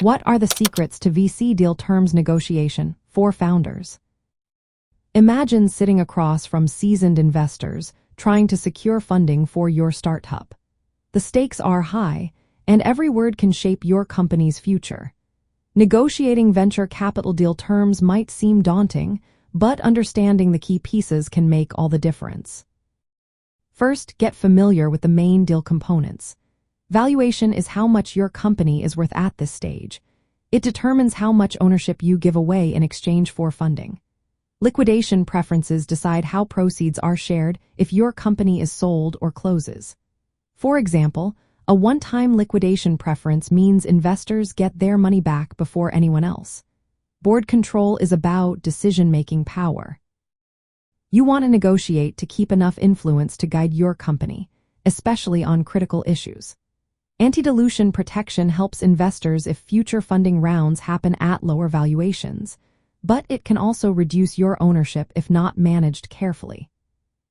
What are the secrets to VC deal terms negotiation for founders? Imagine sitting across from seasoned investors trying to secure funding for your startup. The stakes are high, and every word can shape your company's future. Negotiating venture capital deal terms might seem daunting, but understanding the key pieces can make all the difference. First, get familiar with the main deal components. Valuation is how much your company is worth at this stage. It determines how much ownership you give away in exchange for funding. Liquidation preferences decide how proceeds are shared if your company is sold or closes. For example, a one-time liquidation preference means investors get their money back before anyone else. Board control is about decision-making power. You want to negotiate to keep enough influence to guide your company, especially on critical issues. Anti-dilution protection helps investors if future funding rounds happen at lower valuations, but it can also reduce your ownership if not managed carefully.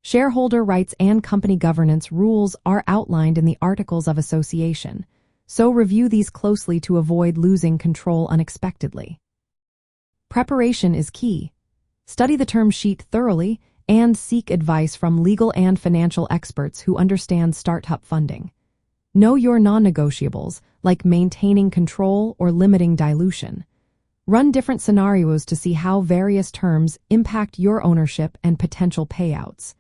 Shareholder rights and company governance rules are outlined in the Articles of Association, so review these closely to avoid losing control unexpectedly. Preparation is key. Study the term sheet thoroughly and seek advice from legal and financial experts who understand startup funding. Know your non-negotiables, like maintaining control or limiting dilution. Run different scenarios to see how various terms impact your ownership and potential payouts.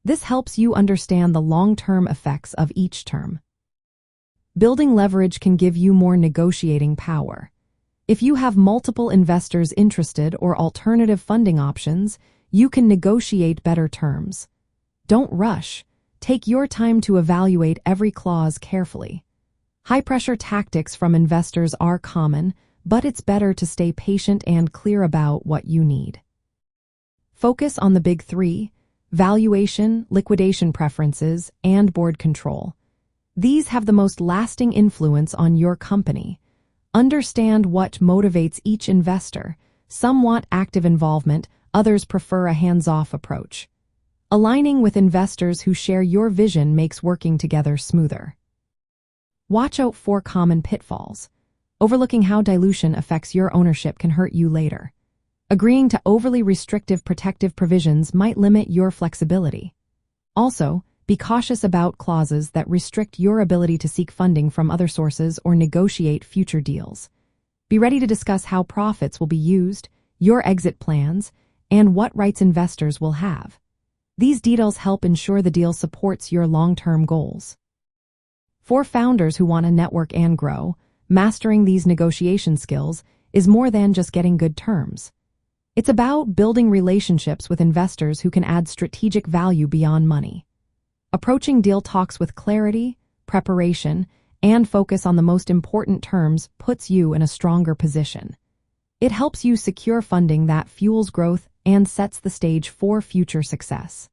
This helps you understand the long-term effects of each term. Building leverage can give you more negotiating power. If you have multiple investors interested or alternative funding options, you can negotiate better terms. Don't rush. Take your time to evaluate every clause carefully. High-pressure tactics from investors are common, but it's better to stay patient and clear about what you need. Focus on the big three: valuation, liquidation preferences, and board control. These have the most lasting influence on your company. Understand what motivates each investor. Some want active involvement, others prefer a hands-off approach. Aligning with investors who share your vision makes working together smoother. Watch out for common pitfalls. Overlooking how dilution affects your ownership can hurt you later. Agreeing to overly restrictive protective provisions might limit your flexibility. Also, be cautious about clauses that restrict your ability to seek funding from other sources or negotiate future deals. Be ready to discuss how profits will be used, your exit plans, and what rights investors will have. These details help ensure the deal supports your long-term goals. For founders who want to network and grow, mastering these negotiation skills is more than just getting good terms. It's about building relationships with investors who can add strategic value beyond money. Approaching deal talks with clarity, preparation, and focus on the most important terms puts you in a stronger position. It helps you secure funding that fuels growth and sets the stage for future success.